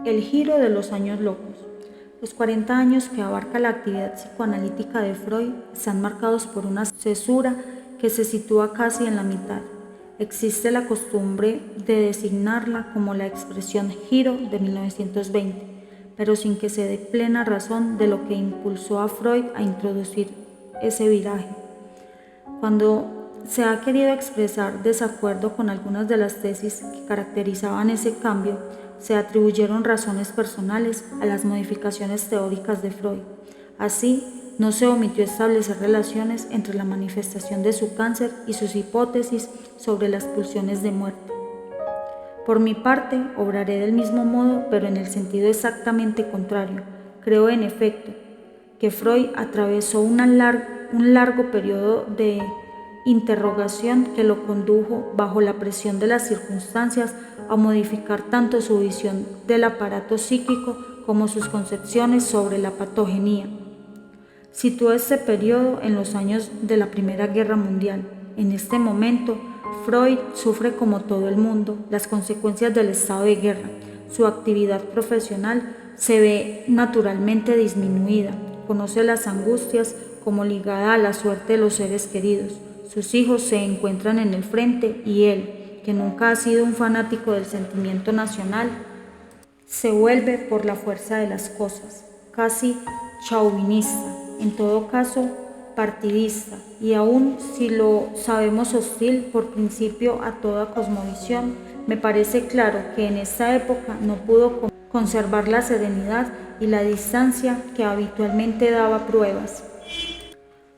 El giro de los años locos. Los 40 años que abarca la actividad psicoanalítica de Freud están marcados por una cesura que se sitúa casi en la mitad. Existe la costumbre de designarla como la expresión giro de 1920, pero sin que se dé plena razón de lo que impulsó a Freud a introducir ese viraje. Cuando se ha querido expresar desacuerdo con algunas de las tesis que caracterizaban ese cambio, se atribuyeron razones personales a las modificaciones teóricas de Freud. Así, no se omitió establecer relaciones entre la manifestación de su cáncer y sus hipótesis sobre las pulsiones de muerte. Por mi parte, obraré del mismo modo, pero en el sentido exactamente contrario. Creo, en efecto, que Freud atravesó un largo periodo de interrogación que lo condujo, bajo la presión de las circunstancias, a modificar tanto su visión del aparato psíquico como sus concepciones sobre la patogenia. Situó este periodo en los años de la Primera Guerra Mundial. En este momento, Freud sufre, como todo el mundo, las consecuencias del estado de guerra. Su actividad profesional se ve naturalmente disminuida. Conoce las angustias como ligada a la suerte de los seres queridos. Sus hijos se encuentran en el frente y él, que nunca ha sido un fanático del sentimiento nacional, se vuelve por la fuerza de las cosas, casi chauvinista, en todo caso partidista, y aun si lo sabemos hostil por principio a toda cosmovisión, me parece claro que en esta época no pudo conservar la serenidad y la distancia que habitualmente daba pruebas.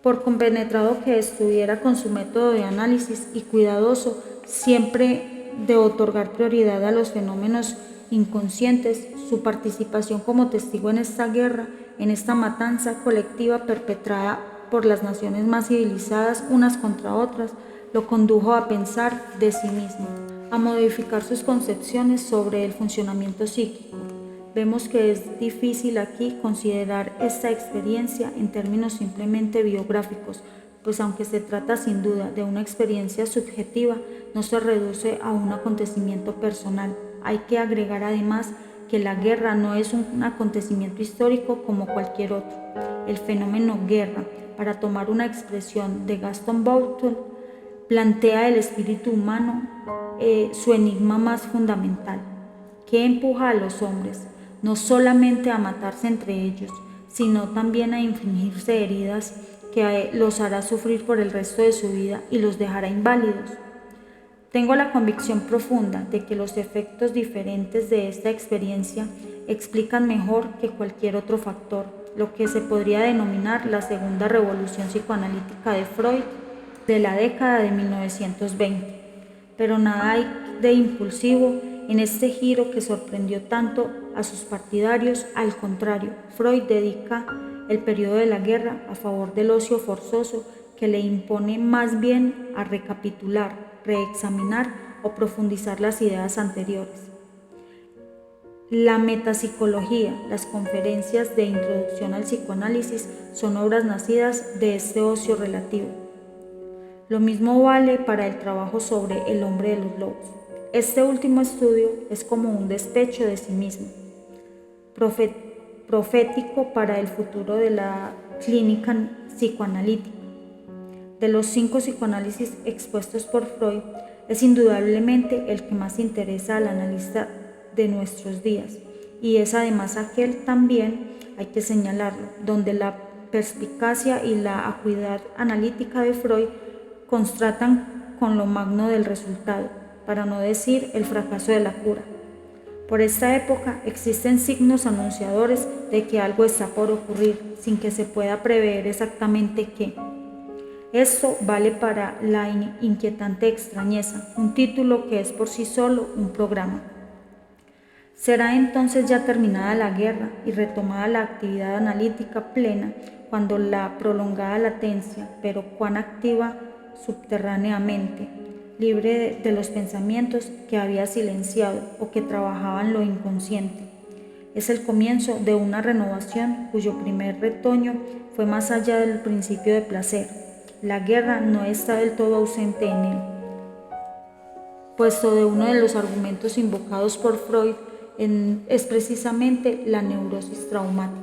Por compenetrado que estuviera con su método de análisis y cuidadoso siempre de otorgar prioridad a los fenómenos inconscientes, su participación como testigo en esta guerra, en esta matanza colectiva perpetrada por las naciones más civilizadas unas contra otras, lo condujo a pensar de sí mismo, a modificar sus concepciones sobre el funcionamiento psíquico. Vemos que es difícil aquí considerar esta experiencia en términos simplemente biográficos, pues aunque se trata sin duda de una experiencia subjetiva, no se reduce a un acontecimiento personal. Hay que agregar además que la guerra no es un acontecimiento histórico como cualquier otro. El fenómeno guerra, para tomar una expresión de Gaston Bautel, plantea el espíritu humano, su enigma más fundamental. ¿Qué empuja a los hombres no solamente a matarse entre ellos, sino también a infligirse heridas que los hará sufrir por el resto de su vida y los dejará inválidos? Tengo la convicción profunda de que los efectos diferentes de esta experiencia explican mejor que cualquier otro factor lo que se podría denominar la segunda revolución psicoanalítica de Freud de la década de 1920. Pero nada hay de impulsivo en este giro que sorprendió tanto a sus partidarios. Al contrario, Freud dedica el periodo de la guerra a favor del ocio forzoso que le impone más bien a recapitular, reexaminar o profundizar las ideas anteriores. La metapsicología, las conferencias de introducción al psicoanálisis son obras nacidas de este ocio relativo. Lo mismo vale para el trabajo sobre El hombre de los lobos. Este último estudio es como un despecho de sí mismo, profético para el futuro de la clínica psicoanalítica. De los 5 psicoanálisis expuestos por Freud, es indudablemente el que más interesa al analista de nuestros días, y es además aquel también, hay que señalarlo, donde la perspicacia y la acuidad analítica de Freud contrastan con lo magno del resultado, para no decir el fracaso de la cura. Por esta época existen signos anunciadores de que algo está por ocurrir, sin que se pueda prever exactamente qué. Esto vale para la inquietante extrañeza, un título que es por sí solo un programa. Será entonces ya terminada la guerra y retomada la actividad analítica plena, cuando la prolongada latencia, pero cuán activa subterráneamente, libre de los pensamientos que había silenciado o que trabajaban lo inconsciente. Es el comienzo de una renovación cuyo primer retoño fue más allá del principio de placer. La guerra no está del todo ausente en él, puesto de uno de los argumentos invocados por Freud es precisamente la neurosis traumática.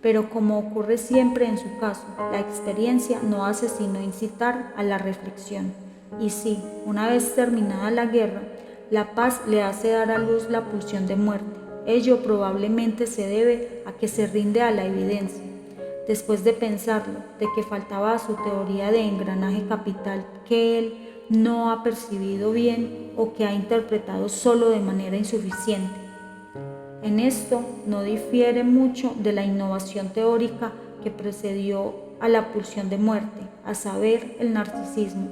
Pero como ocurre siempre en su caso, la experiencia no hace sino incitar a la reflexión. Y sí, una vez terminada la guerra, la paz le hace dar a luz la pulsión de muerte. Ello probablemente se debe a que se rinde a la evidencia, después de pensarlo, de que faltaba a su teoría de engranaje capital que él no ha percibido bien o que ha interpretado solo de manera insuficiente. En esto no difiere mucho de la innovación teórica que precedió a la pulsión de muerte, a saber, el narcisismo.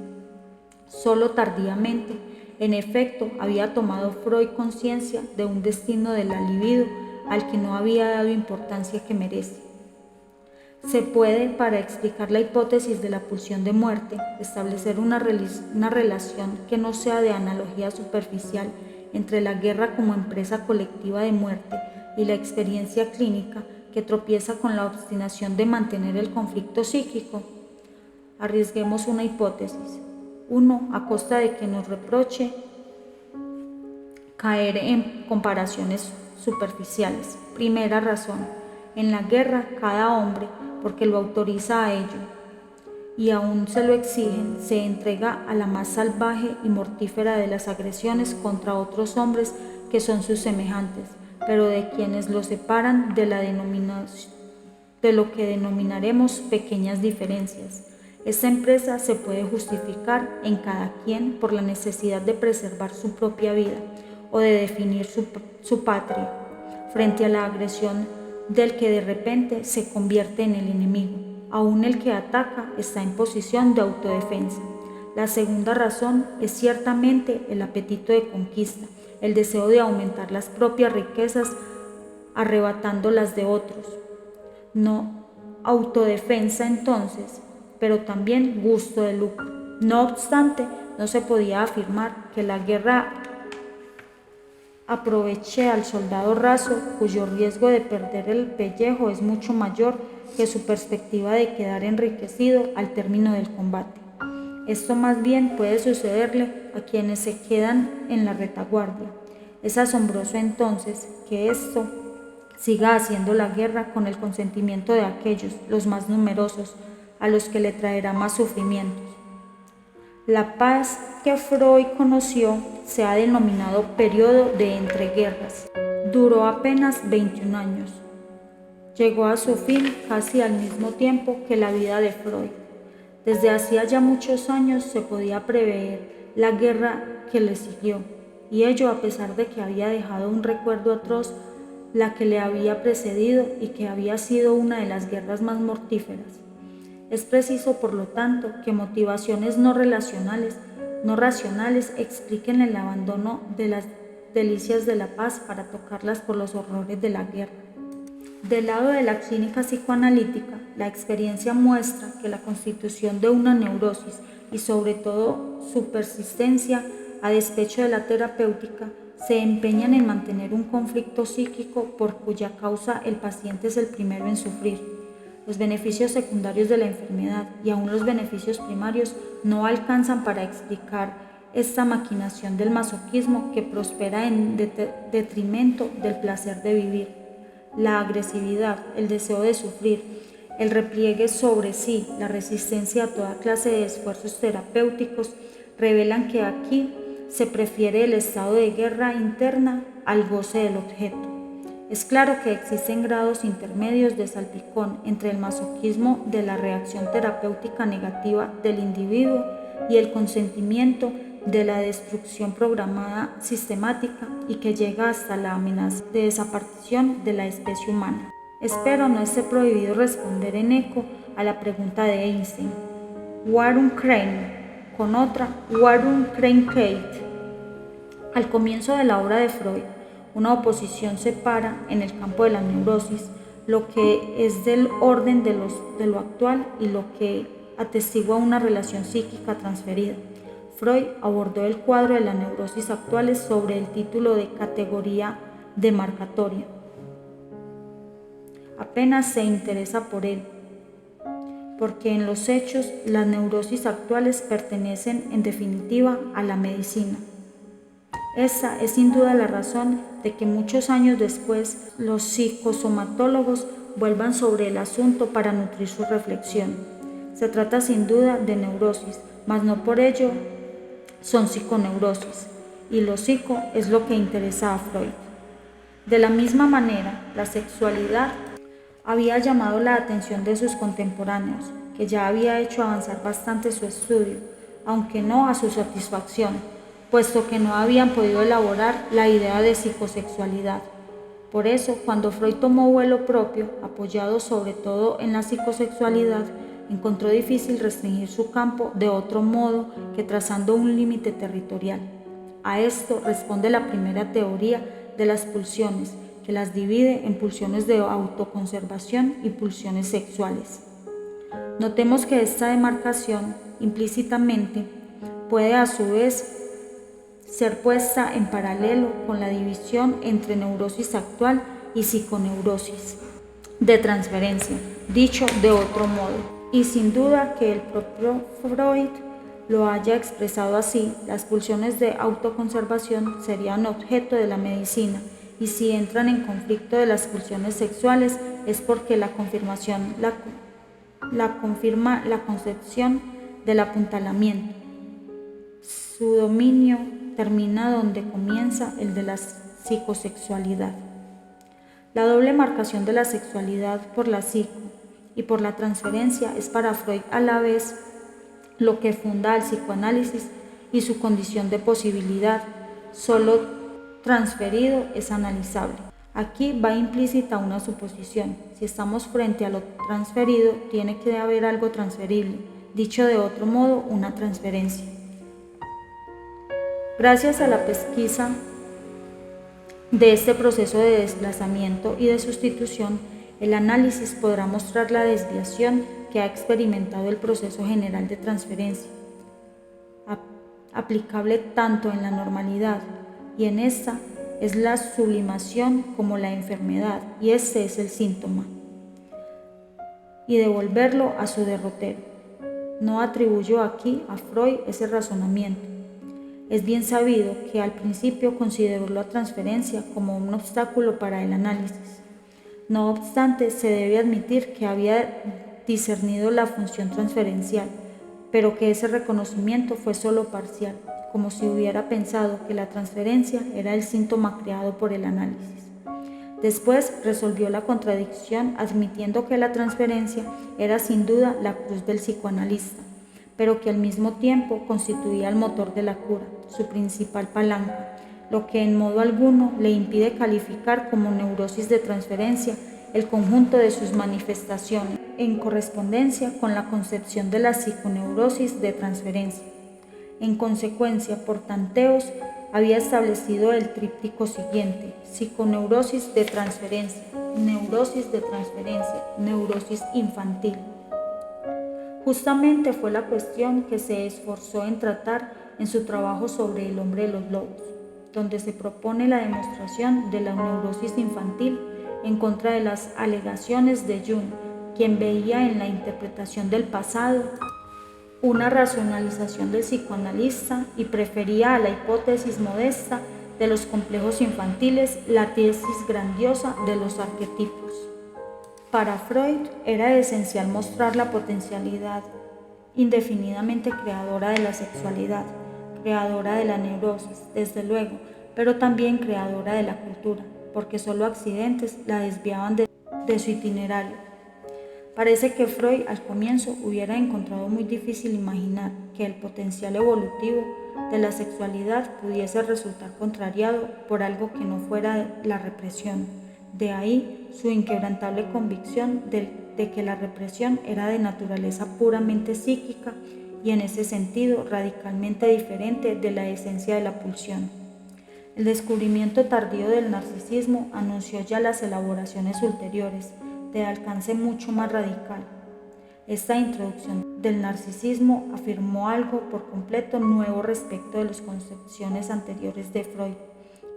Solo tardíamente, en efecto, había tomado Freud conciencia de un destino de la libido al que no había dado importancia que merece. Se puede, para explicar la hipótesis de la pulsión de muerte, establecer una relación que no sea de analogía superficial entre la guerra como empresa colectiva de muerte y la experiencia clínica que tropieza con la obstinación de mantener el conflicto psíquico. Arriesguemos una hipótesis. 1. A costa de que nos reproche caer en comparaciones superficiales. Primera razón. En la guerra, cada hombre, porque lo autoriza a ello, y aún se lo exigen, se entrega a la más salvaje y mortífera de las agresiones contra otros hombres que son sus semejantes, pero de quienes lo separan de lo que denominaremos pequeñas diferencias. Esta empresa se puede justificar en cada quien por la necesidad de preservar su propia vida o de definir su patria frente a la agresión del que de repente se convierte en el enemigo. Aún el que ataca está en posición de autodefensa. La segunda razón es ciertamente el apetito de conquista, el deseo de aumentar las propias riquezas arrebatando las de otros. No autodefensa entonces, pero también gusto de lucro. No obstante, no se podía afirmar que la guerra aproveche al soldado raso, cuyo riesgo de perder el pellejo es mucho mayor que su perspectiva de quedar enriquecido al término del combate. Esto más bien puede sucederle a quienes se quedan en la retaguardia. Es asombroso entonces que esto siga haciendo la guerra con el consentimiento de aquellos, los más numerosos, a los que le traerá más sufrimientos. La paz que Freud conoció se ha denominado periodo de entreguerras. Duró apenas 21 años. Llegó a su fin casi al mismo tiempo que la vida de Freud. Desde hacía ya muchos años se podía prever la guerra que le siguió, y ello a pesar de que había dejado un recuerdo atroz la que le había precedido y que había sido una de las guerras más mortíferas. Es preciso, por lo tanto, que motivaciones no racionales expliquen el abandono de las delicias de la paz para tocarlas por los horrores de la guerra. Del lado de la clínica psicoanalítica, la experiencia muestra que la constitución de una neurosis y sobre todo su persistencia, a despecho de la terapéutica, se empeñan en mantener un conflicto psíquico por cuya causa el paciente es el primero en sufrir. Los beneficios secundarios de la enfermedad y aún los beneficios primarios no alcanzan para explicar esta maquinación del masoquismo que prospera en detrimento del placer de vivir. La agresividad, el deseo de sufrir, el repliegue sobre sí, la resistencia a toda clase de esfuerzos terapéuticos revelan que aquí se prefiere el estado de guerra interna al goce del objeto. Es claro que existen grados intermedios de salpicón entre el masoquismo de la reacción terapéutica negativa del individuo y el consentimiento de la destrucción programada sistemática y que llega hasta la amenaza de desaparición de la especie humana. Espero no esté prohibido responder en eco a la pregunta de Einstein, ¿Warum Crane? Con otra, ¿Warum Krankheit? Al comienzo de la obra de Freud, una oposición separa en el campo de la neurosis lo que es del orden de lo actual y lo que atestigua una relación psíquica transferida. Freud abordó el cuadro de la neurosis actuales sobre el título de categoría demarcatoria. Apenas se interesa por él, porque en los hechos las neurosis actuales pertenecen en definitiva a la medicina. Esta es sin duda la razón de que muchos años después los psicosomatólogos vuelvan sobre el asunto para nutrir su reflexión. Se trata sin duda de neurosis, mas no por ello son psiconeurosis, y lo psico es lo que interesa a Freud. De la misma manera, la sexualidad había llamado la atención de sus contemporáneos, que ya había hecho avanzar bastante su estudio, aunque no a su satisfacción, puesto que no habían podido elaborar la idea de psicosexualidad. Por eso, cuando Freud tomó vuelo propio, apoyado sobre todo en la psicosexualidad, encontró difícil restringir su campo de otro modo que trazando un límite territorial. A esto responde la primera teoría de las pulsiones, que las divide en pulsiones de autoconservación y pulsiones sexuales. Notemos que esta demarcación, implícitamente, puede a su vez ser puesta en paralelo con la división entre neurosis actual y psiconeurosis de transferencia, dicho de otro modo. Y sin duda que el propio Freud lo haya expresado así, las pulsiones de autoconservación serían objeto de la medicina, y si entran en conflicto de las pulsiones sexuales es porque la confirma la concepción del apuntalamiento. Su dominio termina donde comienza el de la psicosexualidad. La doble marcación de la sexualidad por la psico y por la transferencia es para Freud a la vez lo que funda al psicoanálisis y su condición de posibilidad. Solo transferido es analizable. Aquí va implícita una suposición. Si estamos frente a lo transferido, tiene que haber algo transferible. Dicho de otro modo, una transferencia. Gracias a la pesquisa de este proceso de desplazamiento y de sustitución, el análisis podrá mostrar la desviación que ha experimentado el proceso general de transferencia, aplicable tanto en la normalidad, y en esta es la sublimación como la enfermedad, y este es el síntoma, y devolverlo a su derrotero. No atribuyo aquí a Freud ese razonamiento. Es bien sabido que al principio consideró la transferencia como un obstáculo para el análisis. No obstante, se debe admitir que había discernido la función transferencial, pero que ese reconocimiento fue solo parcial, como si hubiera pensado que la transferencia era el síntoma creado por el análisis. Después resolvió la contradicción admitiendo que la transferencia era sin duda la cruz del psicoanalista, pero que al mismo tiempo constituía el motor de la cura, su principal palanca, lo que en modo alguno le impide calificar como neurosis de transferencia el conjunto de sus manifestaciones, en correspondencia con la concepción de la psiconeurosis de transferencia. En consecuencia, por tanteos, había establecido el tríptico siguiente: psiconeurosis de transferencia, neurosis infantil. Justamente fue la cuestión que se esforzó en tratar en su trabajo sobre El hombre de los lobos, donde se propone la demostración de la neurosis infantil en contra de las alegaciones de Jung, quien veía en la interpretación del pasado una racionalización del psicoanalista y prefería a la hipótesis modesta de los complejos infantiles la tesis grandiosa de los arquetipos. Para Freud era esencial mostrar la potencialidad indefinidamente creadora de la sexualidad, creadora de la neurosis, desde luego, pero también creadora de la cultura, porque solo accidentes la desviaban de su itinerario. Parece que Freud al comienzo hubiera encontrado muy difícil imaginar que el potencial evolutivo de la sexualidad pudiese resultar contrariado por algo que no fuera la represión. De ahí su inquebrantable convicción de que la represión era de naturaleza puramente psíquica y en ese sentido radicalmente diferente de la esencia de la pulsión. El descubrimiento tardío del narcisismo anunció ya las elaboraciones ulteriores, de alcance mucho más radical. Esta introducción del narcisismo afirmó algo por completo nuevo respecto de las concepciones anteriores de Freud.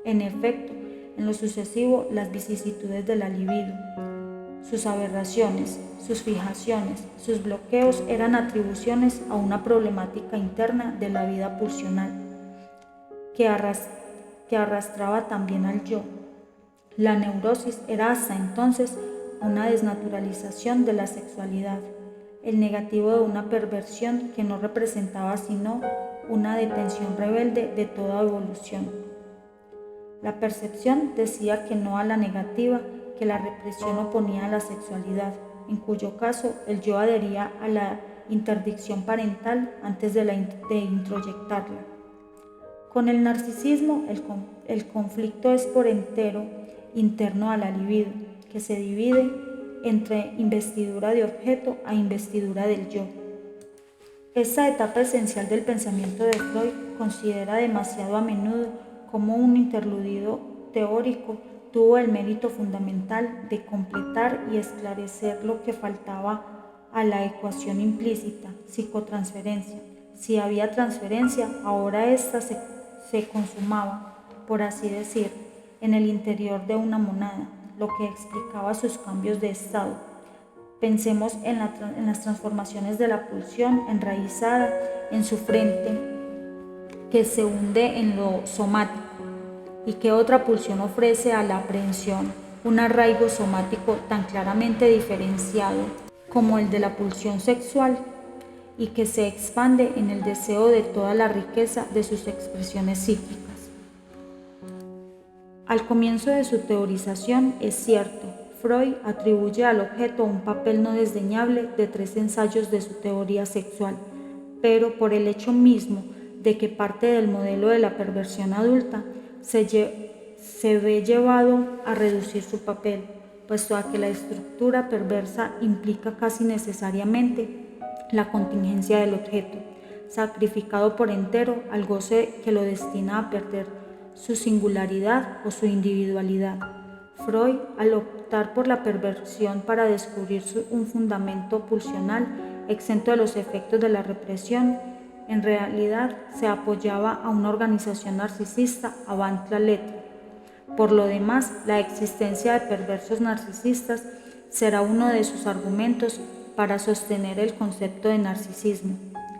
En efecto, en lo sucesivo, las vicisitudes de la libido, sus aberraciones, sus fijaciones, sus bloqueos eran atribuciones a una problemática interna de la vida pulsional, que que arrastraba también al yo. La neurosis era hasta entonces una desnaturalización de la sexualidad, el negativo de una perversión que no representaba sino una detención rebelde de toda evolución. La percepción decía que no a la negativa que la represión oponía a la sexualidad, en cuyo caso el yo adhería a la interdicción parental antes de introyectarla. Con el narcisismo, el conflicto es por entero interno a la libido, que se divide entre investidura de objeto a investidura del yo. Esta etapa esencial del pensamiento de Freud considera demasiado a menudo como un interludio teórico tuvo el mérito fundamental de completar y esclarecer lo que faltaba a la ecuación implícita, psicotransferencia. Si había transferencia, ahora ésta se consumaba, por así decir, en el interior de una monada, lo que explicaba sus cambios de estado. Pensemos en las transformaciones de la pulsión enraizada en su frente, que se hunde en lo somático, y que otra pulsión ofrece a la aprehensión un arraigo somático tan claramente diferenciado como el de la pulsión sexual, y que se expande en el deseo de toda la riqueza de sus expresiones psíquicas. Al comienzo de su teorización, es cierto, Freud atribuye al objeto un papel no desdeñable de 3 ensayos de su teoría sexual, pero por el hecho mismo de que parte del modelo de la perversión adulta se ve llevado a reducir su papel, puesto a que la estructura perversa implica casi necesariamente la contingencia del objeto, sacrificado por entero al goce que lo destina a perder su singularidad o su individualidad. Freud, al optar por la perversión para descubrir un fundamento pulsional exento de los efectos de la represión, en realidad se apoyaba a una organización narcisista avant la lettre. Por lo demás, la existencia de perversos narcisistas será uno de sus argumentos para sostener el concepto de narcisismo.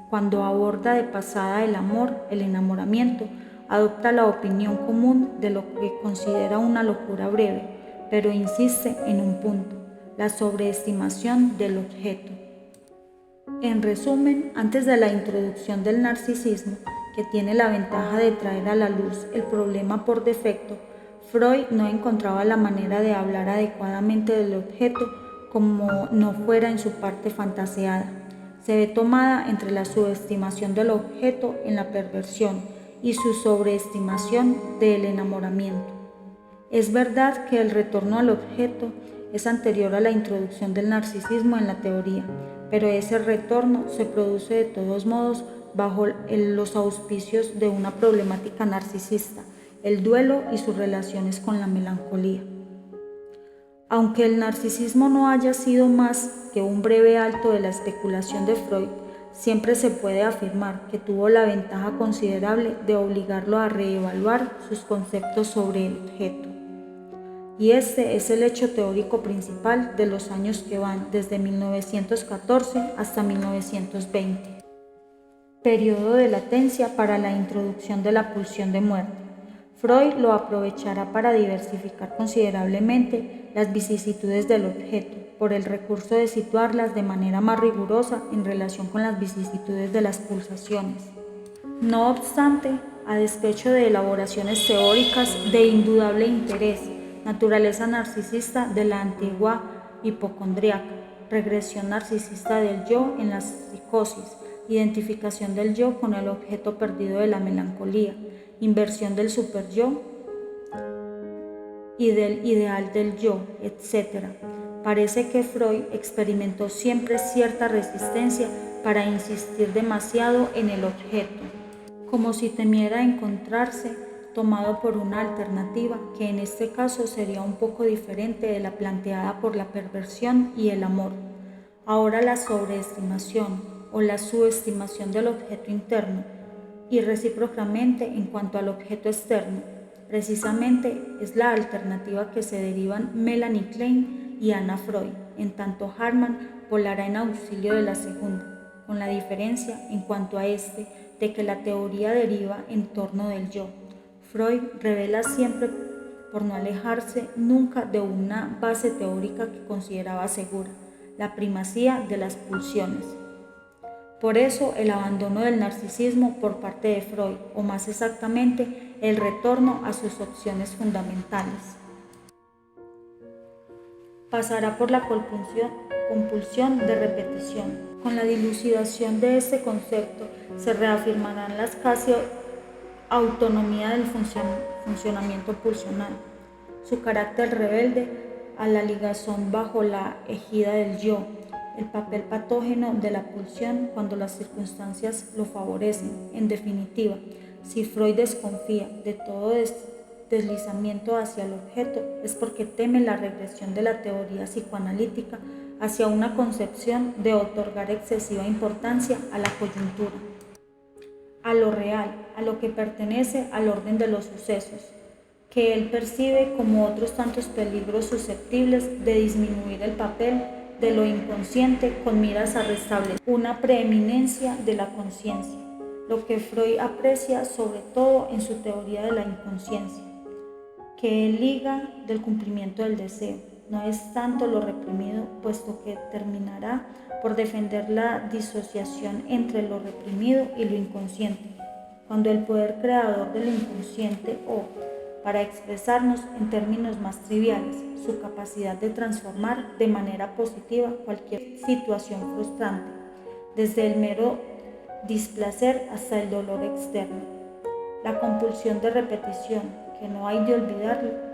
Cuando aborda de pasada el amor, el enamoramiento, adopta la opinión común de lo que considera una locura breve, pero insiste en un punto: la sobreestimación del objeto. En resumen, antes de la introducción del narcisismo, que tiene la ventaja de traer a la luz el problema por defecto, Freud no encontraba la manera de hablar adecuadamente del objeto como no fuera en su parte fantaseada. Se ve tomada entre la subestimación del objeto en la perversión y su sobreestimación del enamoramiento. Es verdad que el retorno al objeto es anterior a la introducción del narcisismo en la teoría, pero ese retorno se produce de todos modos bajo los auspicios de una problemática narcisista, el duelo y sus relaciones con la melancolía. Aunque el narcisismo no haya sido más que un breve alto de la especulación de Freud, siempre se puede afirmar que tuvo la ventaja considerable de obligarlo a reevaluar sus conceptos sobre el objeto. Y este es el hecho teórico principal de los años que van desde 1914 hasta 1920, periodo de latencia para la introducción de la pulsión de muerte. Freud lo aprovechará para diversificar considerablemente las vicisitudes del objeto, por el recurso de situarlas de manera más rigurosa en relación con las vicisitudes de las pulsaciones. No obstante, a despecho de elaboraciones teóricas de indudable interés, naturaleza narcisista de la antigua hipocondríaca, regresión narcisista del yo en la psicosis, identificación del yo con el objeto perdido de la melancolía, inversión del superyo y del ideal del yo, etc. Parece que Freud experimentó siempre cierta resistencia para insistir demasiado en el objeto, como si temiera encontrarse tomado por una alternativa que en este caso sería un poco diferente de la planteada por la perversión y el amor. Ahora la sobreestimación o la subestimación del objeto interno y recíprocamente en cuanto al objeto externo, precisamente es la alternativa que se derivan Melanie Klein y Anna Freud, en tanto Hartmann volará en auxilio de la segunda, con la diferencia en cuanto a de que la teoría deriva en torno del yo. Freud revela siempre por no alejarse nunca de una base teórica que consideraba segura, la primacía de las pulsiones. Por eso el abandono del narcisismo por parte de Freud, o más exactamente, el retorno a sus opciones fundamentales. Pasará por la compulsión de repetición. Con la dilucidación de este concepto se reafirmarán las casi autonomía del funcionamiento pulsional, su carácter rebelde a la ligazón bajo la égida del yo, el papel patógeno de la pulsión cuando las circunstancias lo favorecen. En definitiva, si Freud desconfía de todo deslizamiento hacia el objeto, es porque teme la regresión de la teoría psicoanalítica hacia una concepción de otorgar excesiva importancia a la coyuntura, a lo real, a lo que pertenece al orden de los sucesos, que él percibe como otros tantos peligros susceptibles de disminuir el papel de lo inconsciente con miras a restablecer una preeminencia de la conciencia, lo que Freud aprecia sobre todo en su teoría de la inconsciencia, que él liga del cumplimiento del deseo. No es tanto lo reprimido, puesto que terminará por defender la disociación entre lo reprimido y lo inconsciente, cuando el poder creador del inconsciente, o, para expresarnos en términos más triviales, su capacidad de transformar de manera positiva cualquier situación frustrante, desde el mero displacer hasta el dolor externo. La compulsión de repetición, que no hay de olvidarlo,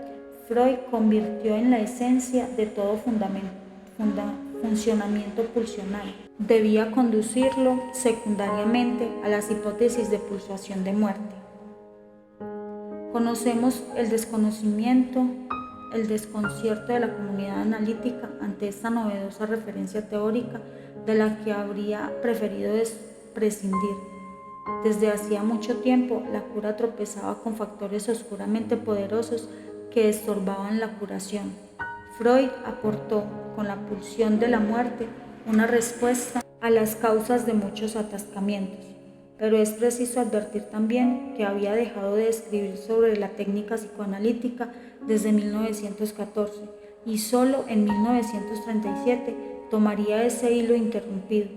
Freud convirtió en la esencia de todo funcionamiento pulsional. Debía conducirlo secundariamente a las hipótesis de pulsación de muerte. Conocemos el desconocimiento, el desconcierto de la comunidad analítica ante esta novedosa referencia teórica de la que habría preferido prescindir. Desde hacía mucho tiempo, la cura tropezaba con factores oscuramente poderosos que estorbaban la curación. Freud aportó, con la pulsión de la muerte, una respuesta a las causas de muchos atascamientos, pero es preciso advertir también que había dejado de escribir sobre la técnica psicoanalítica desde 1914 y solo en 1937 tomaría ese hilo interrumpido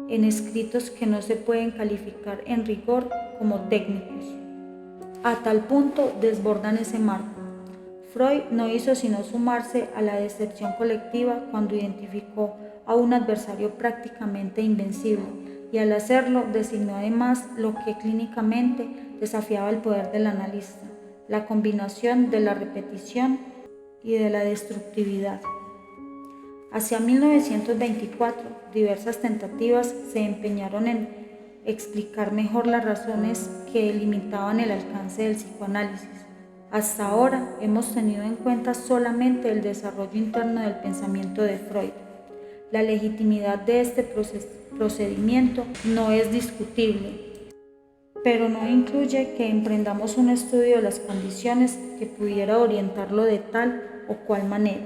en escritos que no se pueden calificar en rigor como técnicos. A tal punto desbordan ese marco. Freud no hizo sino sumarse a la decepción colectiva cuando identificó a un adversario prácticamente invencible, y al hacerlo designó además lo que clínicamente desafiaba el poder del analista, la combinación de la repetición y de la destructividad. Hacia 1924, diversas tentativas se empeñaron en explicar mejor las razones que limitaban el alcance del psicoanálisis. Hasta ahora hemos tenido en cuenta solamente el desarrollo interno del pensamiento de Freud. La legitimidad de este procedimiento no es discutible, pero no incluye que emprendamos un estudio de las condiciones que pudiera orientarlo de tal o cual manera.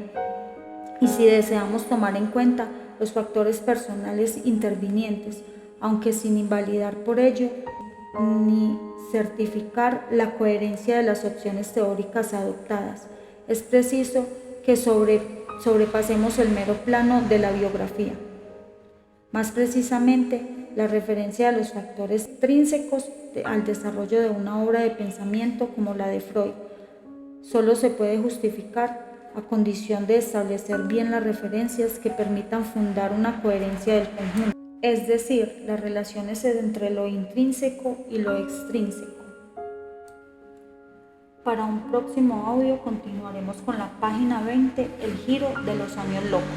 Y si deseamos tomar en cuenta los factores personales intervinientes, aunque sin invalidar por ello ni certificar la coherencia de las opciones teóricas adoptadas, es preciso que sobrepasemos el mero plano de la biografía. Más precisamente, la referencia a los factores intrínsecos al desarrollo de una obra de pensamiento como la de Freud solo se puede justificar a condición de establecer bien las referencias que permitan fundar una coherencia del conjunto, es decir, las relaciones entre lo intrínseco y lo extrínseco. Para un próximo audio continuaremos con la página 20, el giro de los años locos.